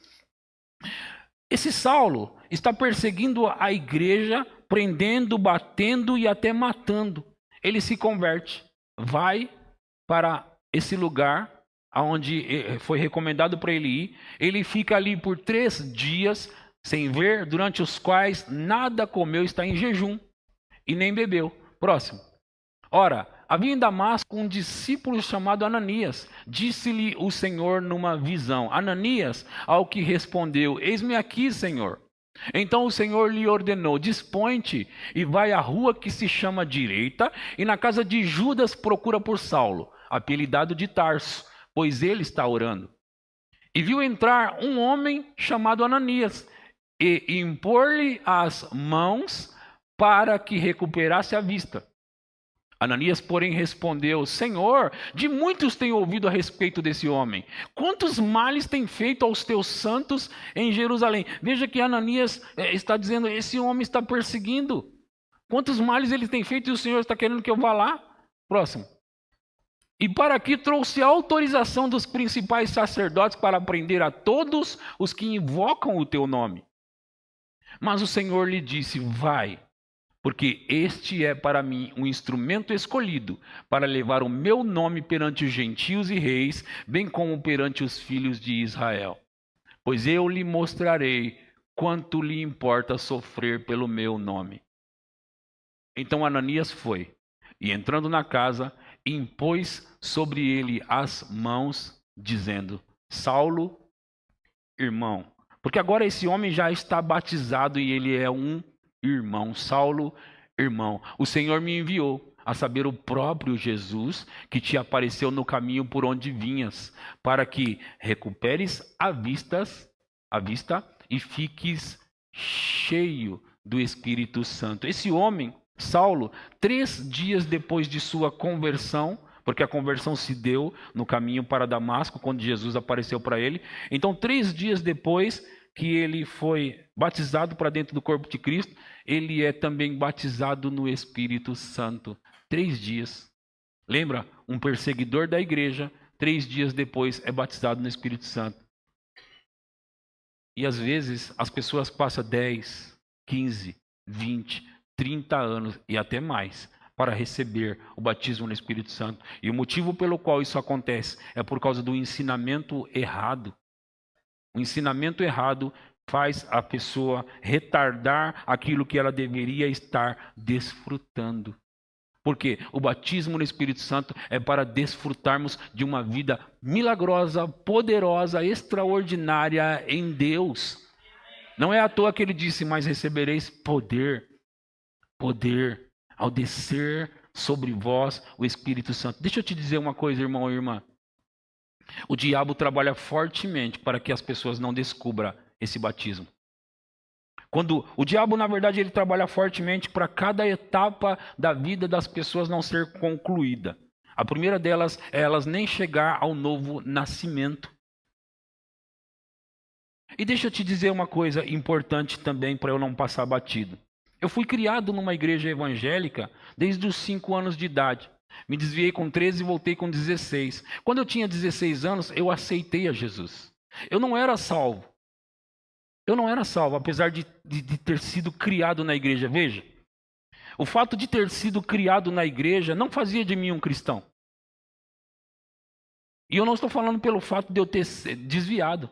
Esse Saulo está perseguindo a igreja, prendendo, batendo e até matando. Ele se converte, vai para esse lugar onde foi recomendado para ele ir. Ele fica ali por 3 dias sem ver, durante os quais nada comeu, está em jejum e nem bebeu. Próximo. Ora, havia em Damasco um discípulo chamado Ananias. Disse-lhe o Senhor numa visão: Ananias, ao que respondeu: eis-me aqui, Senhor. Então o Senhor lhe ordenou: dispõe-te e vai à rua que se chama Direita, e na casa de Judas procura por Saulo, apelidado de Tarso, pois ele está orando. E viu entrar um homem chamado Ananias, e impor-lhe as mãos para que recuperasse a vista. Ananias, porém, respondeu: Senhor, de muitos tenho ouvido a respeito desse homem. Quantos males tem feito aos teus santos em Jerusalém? Veja que Ananias está dizendo: esse homem está perseguindo. Quantos males ele tem feito e o Senhor está querendo que eu vá lá? Próximo. E para aqui trouxe a autorização dos principais sacerdotes para prender a todos os que invocam o teu nome. Mas o Senhor lhe disse: vai, porque este é para mim um instrumento escolhido para levar o meu nome perante os gentios e reis, bem como perante os filhos de Israel. Pois eu lhe mostrarei quanto lhe importa sofrer pelo meu nome. Então Ananias foi, e entrando na casa, impôs sobre ele as mãos, dizendo: Saulo, irmão. Porque agora esse homem já está batizado e ele é um irmão. Saulo, irmão. O Senhor me enviou, a saber, o próprio Jesus, que te apareceu no caminho por onde vinhas, para que recuperes a vista e fiques cheio do Espírito Santo. Esse homem, Saulo, 3 dias depois de sua conversão, porque a conversão se deu no caminho para Damasco, quando Jesus apareceu para ele. Então, 3 dias depois que ele foi batizado para dentro do corpo de Cristo, ele é também batizado no Espírito Santo. 3 dias. Lembra? Um perseguidor da igreja, 3 dias depois é batizado no Espírito Santo. E às vezes as pessoas passam 10, 15, 20, 30 anos e até mais para receber o batismo no Espírito Santo. E o motivo pelo qual isso acontece é por causa do ensinamento errado. O ensinamento errado faz a pessoa retardar aquilo que ela deveria estar desfrutando. Porque o batismo no Espírito Santo é para desfrutarmos de uma vida milagrosa, poderosa, extraordinária em Deus. Não é à toa que ele disse: mas recebereis poder ao descer sobre vós o Espírito Santo. Deixa eu te dizer uma coisa, irmão e irmã. O diabo trabalha fortemente para que as pessoas não descubram esse batismo. Quando o diabo, na verdade, ele trabalha fortemente para cada etapa da vida das pessoas não ser concluída. A primeira delas é elas nem chegar ao novo nascimento. E deixa eu te dizer uma coisa importante também para eu não passar batido. Eu fui criado numa igreja evangélica desde os 5 anos de idade. Me desviei com 13 e voltei com 16. Quando eu tinha 16 anos, eu aceitei a Jesus. Eu não era salvo. Eu não era salvo, apesar de ter sido criado na igreja. Veja, o fato de ter sido criado na igreja não fazia de mim um cristão. E eu não estou falando pelo fato de eu ter desviado.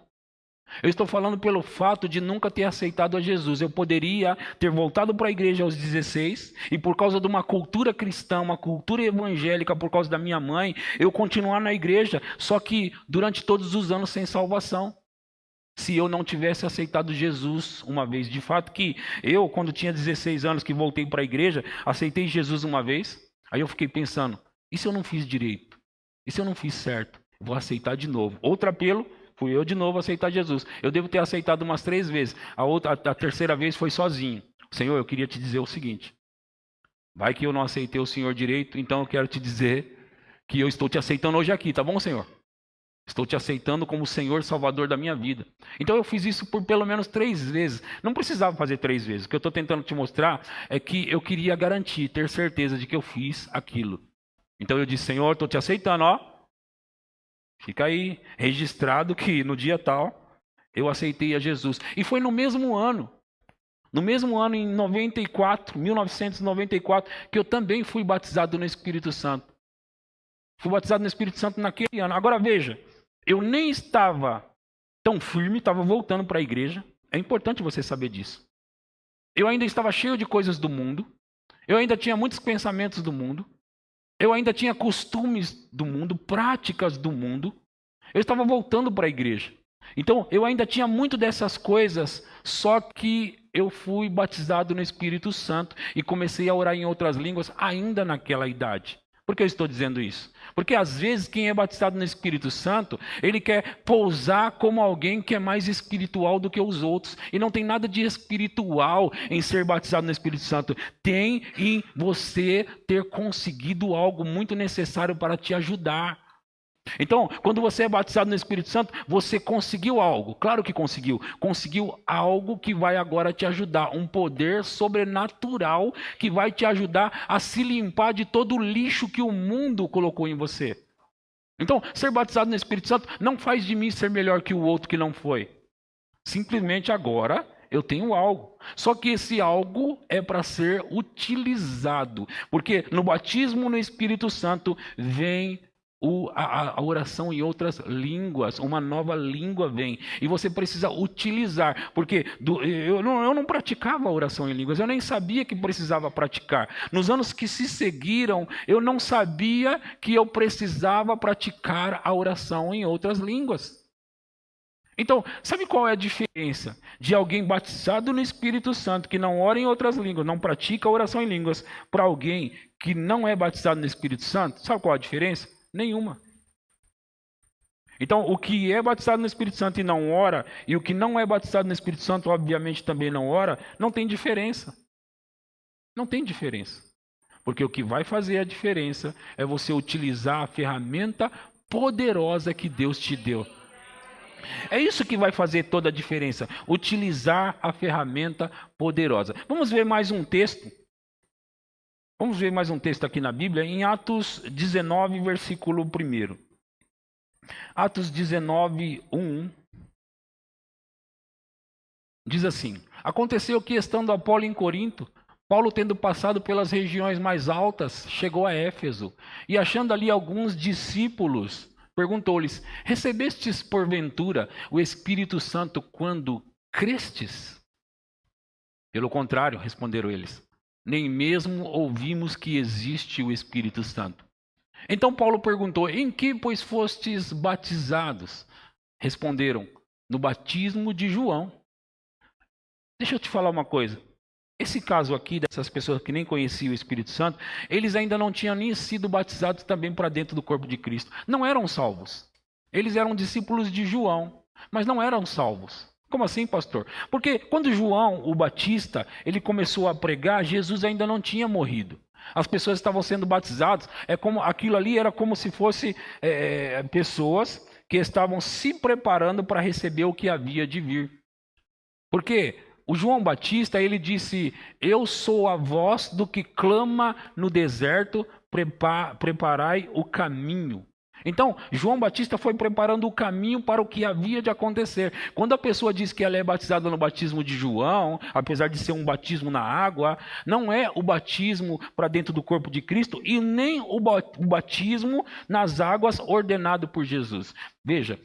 Eu estou falando pelo fato de nunca ter aceitado a Jesus. Eu poderia ter voltado para a igreja aos 16 e por causa de uma cultura cristã, uma cultura evangélica, por causa da minha mãe, eu continuar na igreja, só que durante todos os anos sem salvação. Se eu não tivesse aceitado Jesus uma vez. De fato que eu, quando tinha 16 anos, que voltei para a igreja, aceitei Jesus uma vez. Aí eu fiquei pensando, e se eu não fiz direito? E se eu não fiz certo? Vou aceitar de novo. Outro apelo, fui eu de novo aceitar Jesus. Eu devo ter aceitado umas 3 vezes. A terceira vez foi sozinho. Senhor, eu queria te dizer o seguinte. Vai que eu não aceitei o Senhor direito, então eu quero te dizer que eu estou te aceitando hoje aqui, tá bom, Senhor? Estou te aceitando como Senhor Salvador da minha vida. Então eu fiz isso por pelo menos 3 vezes. Não precisava fazer 3 vezes. O que eu estou tentando te mostrar é que eu queria garantir, ter certeza de que eu fiz aquilo. Então eu disse, Senhor, estou te aceitando, ó. Fica aí registrado que no dia tal eu aceitei a Jesus. E foi no mesmo ano. No mesmo ano, em 1994, que eu também fui batizado no Espírito Santo. Fui batizado no Espírito Santo naquele ano. Agora veja, eu nem estava tão firme, estava voltando para a igreja. É importante você saber disso. Eu ainda estava cheio de coisas do mundo. Eu ainda tinha muitos pensamentos do mundo. Eu ainda tinha costumes do mundo, práticas do mundo. Eu estava voltando para a igreja. Então, eu ainda tinha muito dessas coisas, só que eu fui batizado no Espírito Santo e comecei a orar em outras línguas ainda naquela idade. Por que eu estou dizendo isso? Porque às vezes quem é batizado no Espírito Santo, ele quer pousar como alguém que é mais espiritual do que os outros. E não tem nada de espiritual em ser batizado no Espírito Santo. Tem em você ter conseguido algo muito necessário para te ajudar. Então, quando você é batizado no Espírito Santo, você conseguiu algo. Claro que conseguiu. Conseguiu algo que vai agora te ajudar. Um poder sobrenatural que vai te ajudar a se limpar de todo o lixo que o mundo colocou em você. Então, ser batizado no Espírito Santo não faz de mim ser melhor que o outro que não foi. Simplesmente agora eu tenho algo. Só que esse algo é para ser utilizado. Porque no batismo no Espírito Santo vem a oração em outras línguas, uma nova língua vem, e você precisa utilizar, porque eu não praticava a oração em línguas, eu nem sabia que precisava praticar. Nos anos que se seguiram, eu não sabia que eu precisava praticar a oração em outras línguas. Então, sabe qual é a diferença de alguém batizado no Espírito Santo, que não ora em outras línguas, não pratica a oração em línguas, para alguém que não é batizado no Espírito Santo? Sabe qual é a diferença? Nenhuma. Então, o que é batizado no Espírito Santo e não ora, e o que não é batizado no Espírito Santo, obviamente, também não ora, não tem diferença. Não tem diferença. Porque o que vai fazer a diferença é você utilizar a ferramenta poderosa que Deus te deu. É isso que vai fazer toda a diferença. Utilizar a ferramenta poderosa. Vamos ver mais um texto. Vamos ver mais um texto aqui na Bíblia, em Atos 19, versículo 1. Atos 19, 1. Diz assim: aconteceu que, estando Apolo em Corinto, Paulo, tendo passado pelas regiões mais altas, chegou a Éfeso, e achando ali alguns discípulos, perguntou-lhes: recebestes porventura o Espírito Santo quando crestes? Pelo contrário, responderam eles, nem mesmo ouvimos que existe o Espírito Santo. Então Paulo perguntou: em que, pois, fostes batizados? Responderam: no batismo de João. Deixa eu te falar uma coisa. Esse caso aqui, dessas pessoas que nem conheciam o Espírito Santo, eles ainda não tinham nem sido batizados também para dentro do corpo de Cristo. Não eram salvos. Eles eram discípulos de João, mas não eram salvos. Como assim, pastor? Porque quando João, o Batista, ele começou a pregar, Jesus ainda não tinha morrido. As pessoas estavam sendo batizadas. Aquilo ali era como se fosse pessoas que estavam se preparando para receber o que havia de vir. Porque O João Batista, ele disse: eu sou a voz do que clama no deserto, preparai o caminho. Então, João Batista foi preparando o caminho para o que havia de acontecer. Quando a pessoa diz que ela é batizada no batismo de João, apesar de ser um batismo na água, não é o batismo para dentro do corpo de Cristo e nem o batismo nas águas ordenado por Jesus. Veja,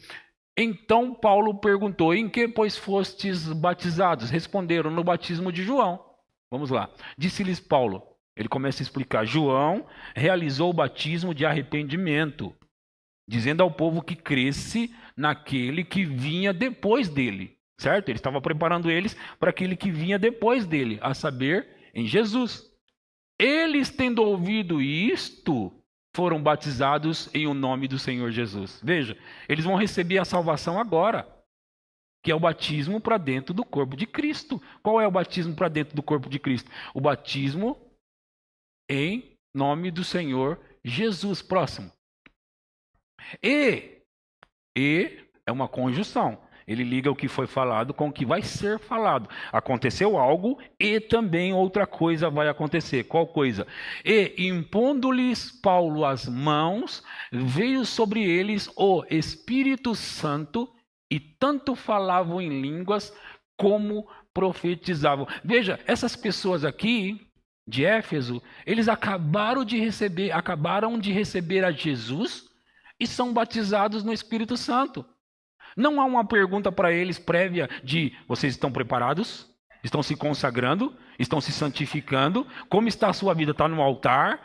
então Paulo perguntou: em que, pois, fostes batizados? Responderam: no batismo de João. Vamos lá. Disse-lhes Paulo, ele começa a explicar: João realizou o batismo de arrependimento, dizendo ao povo que cresce naquele que vinha depois dele, certo? Ele estava preparando eles para aquele que vinha depois dele, a saber, em Jesus. Eles, tendo ouvido isto, foram batizados em o nome do Senhor Jesus. Veja, eles vão receber a salvação agora, que é o batismo para dentro do corpo de Cristo. Qual é o batismo para dentro do corpo de Cristo? O batismo em nome do Senhor Jesus. Próximo. E é uma conjunção. Ele liga o que foi falado com o que vai ser falado. Aconteceu algo e também outra coisa vai acontecer. Qual coisa? E impondo-lhes Paulo as mãos, veio sobre eles o Espírito Santo e tanto falavam em línguas como profetizavam. Veja, essas pessoas aqui de Éfeso, eles acabaram de receber a Jesus e são batizados no Espírito Santo. Não há uma pergunta para eles prévia de: vocês estão preparados? Estão se consagrando? Estão se santificando? Como está a sua vida? Está no altar?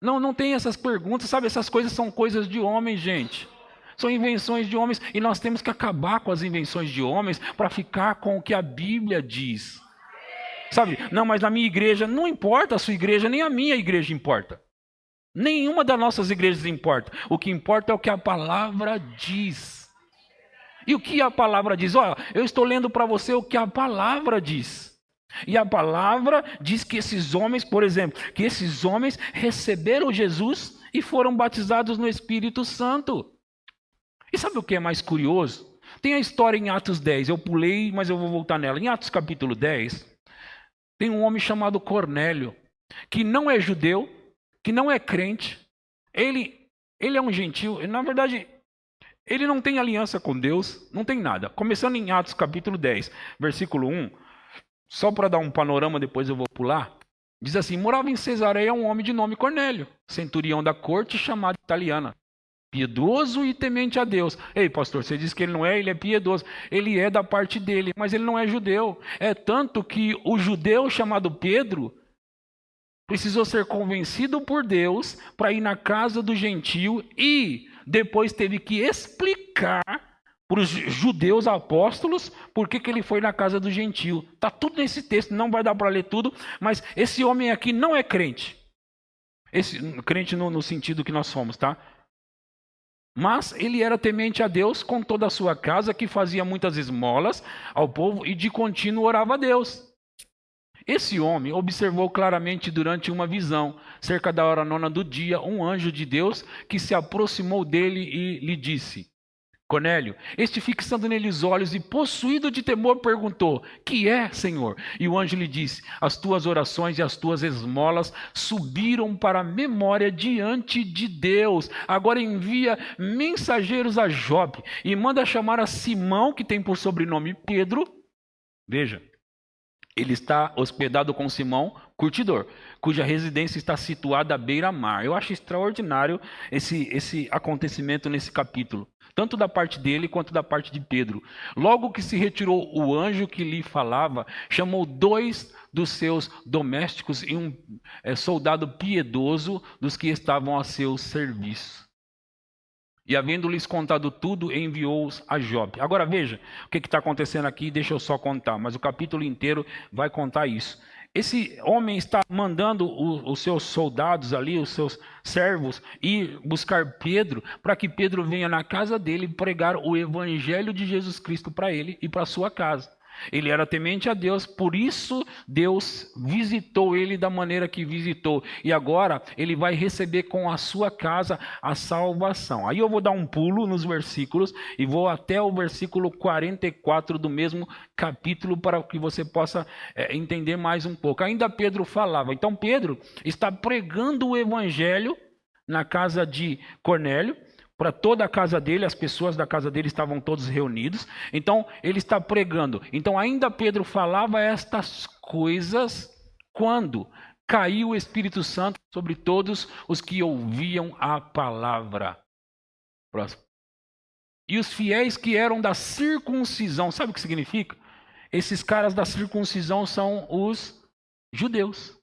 Não tem essas perguntas, sabe? Essas coisas são coisas de homens, gente. São invenções de homens e nós temos que acabar com as invenções de homens para ficar com o que a Bíblia diz. Sabe? Não, mas na minha igreja, não importa a sua igreja, nem a minha igreja importa. Nenhuma das nossas igrejas importa. O que importa é o que a palavra diz. E o que a palavra diz? Olha, eu estou lendo para você o que a palavra diz. E a palavra diz que esses homens, por exemplo, que esses homens receberam Jesus e foram batizados no Espírito Santo. E sabe o que é mais curioso? Tem a história em Atos 10, eu pulei, mas eu vou voltar nela. Em Atos capítulo 10, tem um homem chamado Cornélio, que não é judeu, que não é crente, ele é um gentil, na verdade, ele não tem aliança com Deus, não tem nada. Começando em Atos capítulo 10, versículo 1, só para dar um panorama, depois eu vou pular, diz assim: morava em Cesareia um homem de nome Cornélio, centurião da corte chamada italiana, piedoso e temente a Deus. Ei, pastor, você diz que ele não é, ele é piedoso. Ele é da parte dele, mas ele não é judeu. É tanto que o judeu chamado Pedro precisou ser convencido por Deus para ir na casa do gentio e depois teve que explicar para os judeus apóstolos por que ele foi na casa do gentio. Está tudo nesse texto, não vai dar para ler tudo, mas esse homem aqui não é crente. Crente no sentido que nós somos, tá? Mas ele era temente a Deus com toda a sua casa, que fazia muitas esmolas ao povo e de contínuo orava a Deus. Esse homem observou claramente durante uma visão, cerca da hora 9 do dia, um anjo de Deus que se aproximou dele e lhe disse: Cornélio. Este, fixando nele os olhos e possuído de temor, perguntou: que é, Senhor? E o anjo lhe disse: as tuas orações e as tuas esmolas subiram para a memória diante de Deus. Agora envia mensageiros a Jope e manda chamar a Simão, que tem por sobrenome Pedro. Veja, ele está hospedado com Simão, curtidor, cuja residência está situada à beira-mar. Eu acho extraordinário esse acontecimento nesse capítulo, tanto da parte dele quanto da parte de Pedro. Logo que se retirou o anjo que lhe falava, chamou 2 dos seus domésticos e um soldado piedoso dos que estavam a seu serviço. E havendo-lhes contado tudo, enviou-os a Jope. Agora veja o que está acontecendo aqui, deixa eu só contar, mas o capítulo inteiro vai contar isso. Esse homem está mandando os seus soldados ali, os seus servos, ir buscar Pedro, para que Pedro venha na casa dele pregar o evangelho de Jesus Cristo para ele e para sua casa. Ele era temente a Deus, por isso Deus visitou ele da maneira que visitou. E agora ele vai receber com a sua casa a salvação. Aí eu vou dar um pulo nos versículos e vou até o versículo 44 do mesmo capítulo para que você possa entender mais um pouco. Ainda Pedro falava. Então Pedro está pregando o evangelho na casa de Cornélio. Para toda a casa dele, as pessoas da casa dele estavam todos reunidos. Então, ele está pregando. Então, ainda Pedro falava estas coisas quando caiu o Espírito Santo sobre todos os que ouviam a palavra. Próximo. E os fiéis que eram da circuncisão, sabe o que significa? Esses caras da circuncisão são os judeus.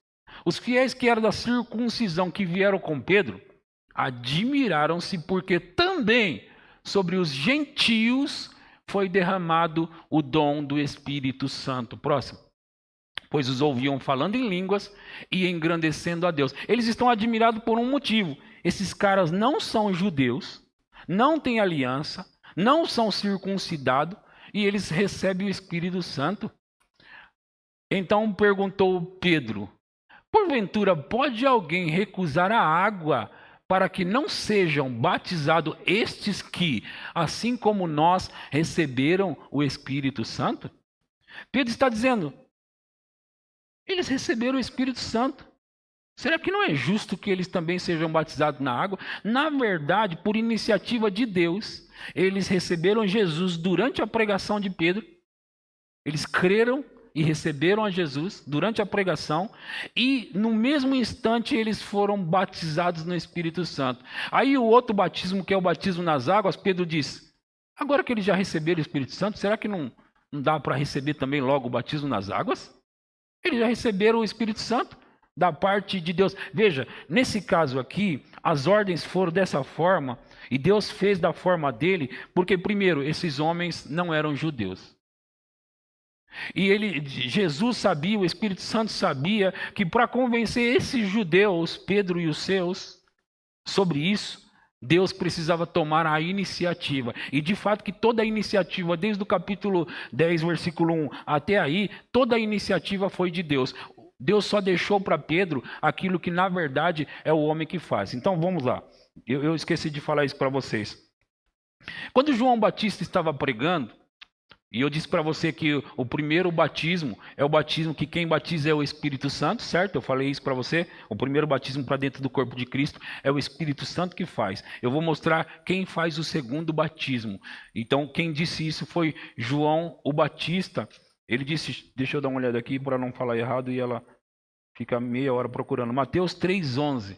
Os fiéis que eram da circuncisão que vieram com Pedro, admiraram-se porque também sobre os gentios foi derramado o dom do Espírito Santo. Próximo. Pois os ouviam falando em línguas e engrandecendo a Deus. Eles estão admirados por um motivo. Esses caras não são judeus, não têm aliança, não são circuncidados e eles recebem o Espírito Santo. Então perguntou Pedro: porventura pode alguém recusar a água para que não sejam batizados estes que, assim como nós, receberam o Espírito Santo? Pedro está dizendo, eles receberam o Espírito Santo. Será que não é justo que eles também sejam batizados na água? Na verdade, por iniciativa de Deus, eles receberam Jesus durante a pregação de Pedro. Eles creram e receberam a Jesus durante a pregação, e no mesmo instante eles foram batizados no Espírito Santo. Aí o outro batismo, que é o batismo nas águas, Pedro diz, agora que eles já receberam o Espírito Santo, será que não dá para receber também logo o batismo nas águas? Eles já receberam o Espírito Santo da parte de Deus. Veja, nesse caso aqui, as ordens foram dessa forma, e Deus fez da forma dele, porque primeiro, esses homens não eram judeus. E Jesus sabia, o Espírito Santo sabia que para convencer esses judeus, Pedro e os seus, sobre isso, Deus precisava tomar a iniciativa. E de fato que toda a iniciativa, desde o capítulo 10, versículo 1 até aí, toda a iniciativa foi de Deus. Deus só deixou para Pedro aquilo que na verdade é o homem que faz. Então vamos lá, eu esqueci de falar isso para vocês. Quando João Batista estava pregando, e eu disse para você que o primeiro batismo é o batismo que quem batiza é o Espírito Santo, certo? Eu falei isso para você. O primeiro batismo para dentro do corpo de Cristo é o Espírito Santo que faz. Eu vou mostrar quem faz o segundo batismo. Então, quem disse isso foi João o Batista. Ele disse, deixa eu dar uma olhada aqui para não falar errado e ela fica meia hora procurando. Mateus 3,11.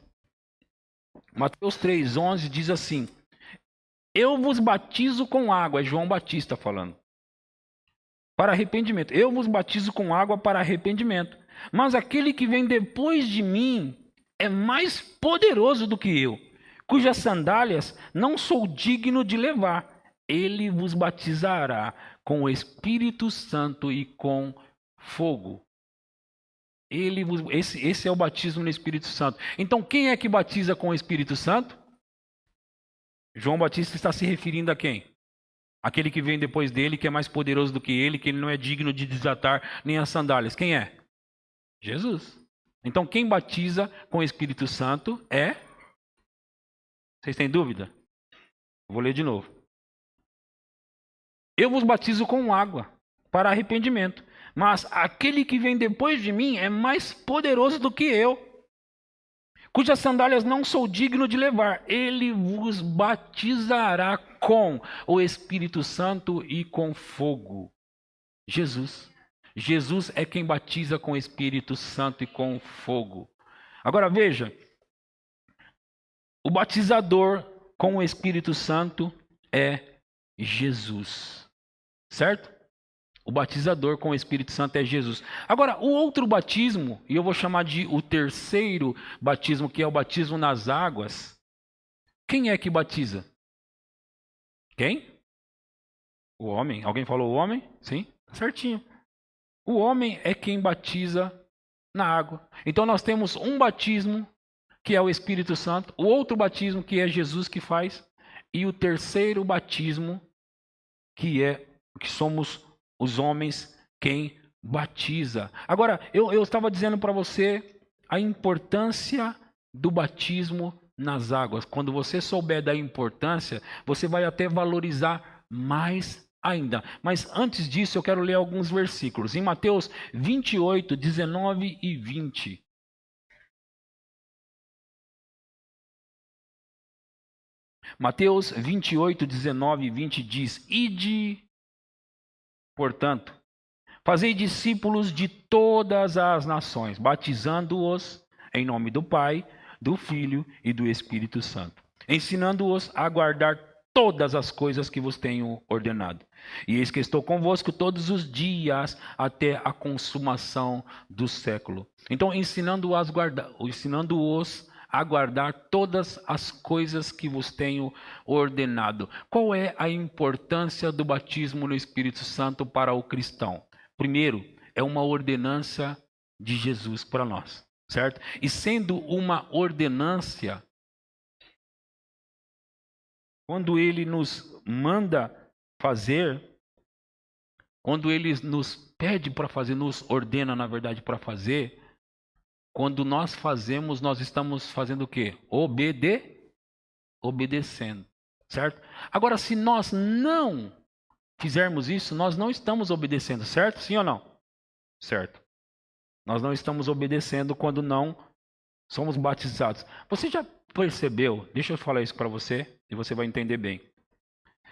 Mateus 3,11 diz assim, eu vos batizo com água, é João Batista falando. Para arrependimento. Eu vos batizo com água para arrependimento. Mas aquele que vem depois de mim é mais poderoso do que eu, cujas sandálias não sou digno de levar. Ele vos batizará com o Espírito Santo e com fogo. Esse é o batismo no Espírito Santo. Então, quem é que batiza com o Espírito Santo? João Batista está se referindo a quem? Aquele que vem depois dele, que é mais poderoso do que ele não é digno de desatar nem as sandálias. Quem é? Jesus. Então, quem batiza com o Espírito Santo é... Vocês têm dúvida? Vou ler de novo. Eu vos batizo com água para arrependimento, mas aquele que vem depois de mim é mais poderoso do que eu, cujas sandálias não sou digno de levar. Ele vos batizará com o Espírito Santo e com fogo. Jesus. Jesus é quem batiza com o Espírito Santo e com fogo. Agora veja, o batizador com o Espírito Santo é Jesus. Certo? O batizador com o Espírito Santo é Jesus. Agora, o outro batismo, e eu vou chamar de o terceiro batismo, que é o batismo nas águas. Quem é que batiza? Quem? O homem. Alguém falou o homem? Sim, certinho. O homem é quem batiza na água. Então nós temos um batismo, que é o Espírito Santo, o outro batismo, que é Jesus que faz, e o terceiro batismo, que somos os homens quem batiza. Agora, eu estava dizendo para você a importância do batismo nas águas. Quando você souber da importância, você vai até valorizar mais ainda. Mas antes disso, eu quero ler alguns versículos. Em Mateus 28, 19 e 20. Mateus 28, 19 e 20 diz: Ide, portanto, fazei discípulos de todas as nações, batizando-os em nome do Pai, do Filho e do Espírito Santo, ensinando-os a guardar todas as coisas que vos tenho ordenado. E eis que estou convosco todos os dias até a consumação do século. Então, ensinando-os a guardar todas as coisas que vos tenho ordenado. Qual é a importância do batismo no Espírito Santo para o cristão? Primeiro, é uma ordenança de Jesus para nós, certo? E sendo uma ordenança, quando ele nos manda fazer, quando ele nos pede para fazer, nos ordena, na verdade, para fazer, quando nós fazemos, nós estamos fazendo o quê? Obedecendo, certo? Agora, se nós não fizermos isso, nós não estamos obedecendo, certo? Sim ou não? Certo. Nós não estamos obedecendo quando não somos batizados. Você já percebeu, deixa eu falar isso para você, e você vai entender bem.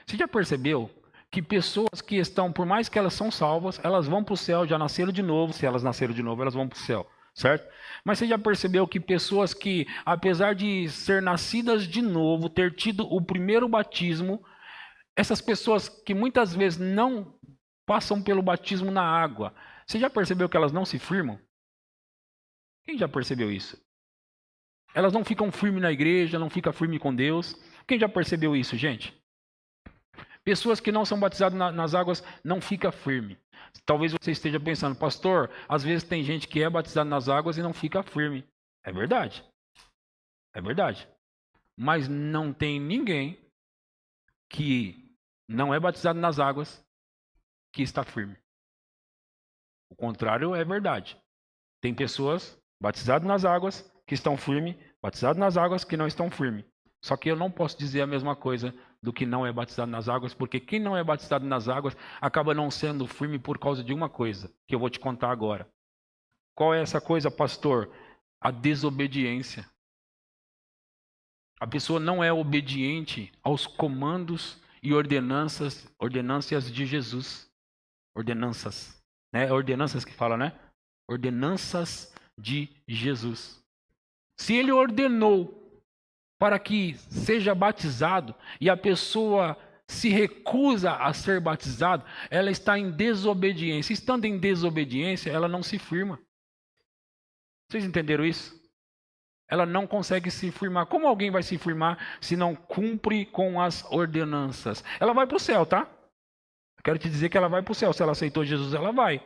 Você já percebeu que pessoas que estão, por mais que elas são salvas, elas vão para o céu, já nasceram de novo, se elas nasceram de novo, elas vão para o céu, certo? Mas você já percebeu que pessoas que, apesar de ser nascidas de novo, ter tido o primeiro batismo, essas pessoas que muitas vezes não passam pelo batismo na água, você já percebeu que elas não se firmam? Quem já percebeu isso? Elas não ficam firmes na igreja, não ficam firmes com Deus. Quem já percebeu isso, gente? Pessoas que não são batizadas nas águas não ficam firmes. Talvez você esteja pensando, pastor, às vezes tem gente que é batizada nas águas e não fica firme. É verdade. É verdade. Mas não tem ninguém que não é batizado nas águas que está firme. O contrário é verdade. Tem pessoas batizadas nas águas que estão firmes, batizadas nas águas que não estão firmes. Só que eu não posso dizer a mesma coisa do que não é batizado nas águas, porque quem não é batizado nas águas acaba não sendo firme por causa de uma coisa, que eu vou te contar agora. Qual é essa coisa, pastor? A desobediência. A pessoa não é obediente aos comandos e ordenanças de Jesus. Ordenanças, né? É ordenanças que fala, né? Ordenanças de Jesus. Se ele ordenou para que seja batizado e a pessoa se recusa a ser batizado, ela está em desobediência. Estando em desobediência, ela não se firma. Vocês entenderam isso? Ela não consegue se firmar. Como alguém vai se firmar se não cumpre com as ordenanças? Ela vai para o céu, tá? Eu quero te dizer que ela vai para o céu. Se ela aceitou Jesus, ela vai.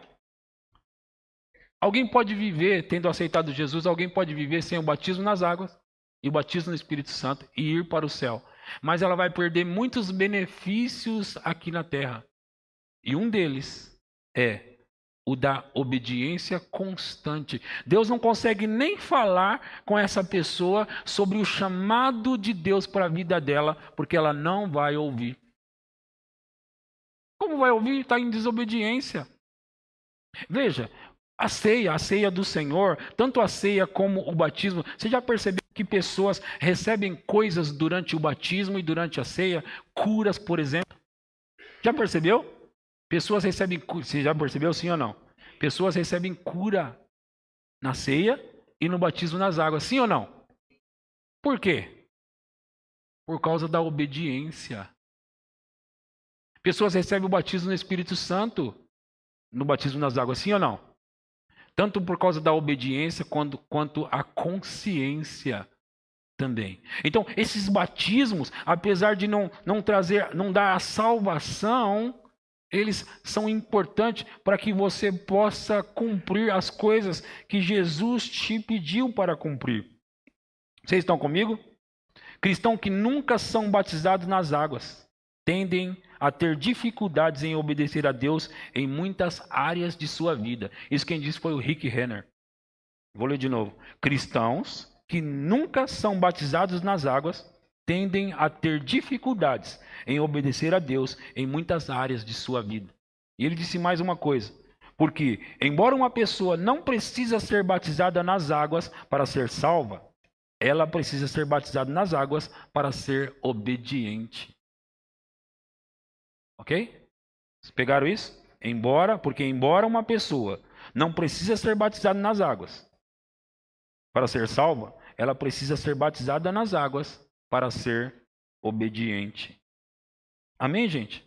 Alguém pode viver, tendo aceitado Jesus, alguém pode viver sem o batismo nas águas e o batismo no Espírito Santo e ir para o céu. Mas ela vai perder muitos benefícios aqui na terra. E um deles é o da obediência constante. Deus não consegue nem falar com essa pessoa sobre o chamado de Deus para a vida dela, porque ela não vai ouvir. Como vai ouvir? Está em desobediência. Veja, a ceia do Senhor, tanto a ceia como o batismo, você já percebeu que pessoas recebem coisas durante o batismo e durante a ceia? Curas, por exemplo. Já percebeu? Pessoas recebem cura. Você já percebeu, sim ou não? Pessoas recebem cura na ceia e no batismo nas águas, sim ou não? Por quê? Por causa da obediência. Pessoas recebem o batismo no Espírito Santo no batismo nas águas, sim ou não? Tanto por causa da obediência quanto a consciência também. Então, esses batismos, apesar de não dar a salvação, eles são importantes para que você possa cumprir as coisas que Jesus te pediu para cumprir. Vocês estão comigo? Cristãos que nunca são batizados nas águas tendem a ter dificuldades em obedecer a Deus em muitas áreas de sua vida. Isso quem disse foi o Rick Renner. Vou ler de novo. Cristãos que nunca são batizados nas águas tendem a ter dificuldades em obedecer a Deus em muitas áreas de sua vida. E ele disse mais uma coisa. Porque, embora uma pessoa não precisa ser batizada nas águas para ser salva, ela precisa ser batizada nas águas para ser obediente. Ok? Vocês pegaram isso? Porque embora uma pessoa não precisa ser batizada nas águas para ser salva, ela precisa ser batizada nas águas para ser obediente. Amém, gente?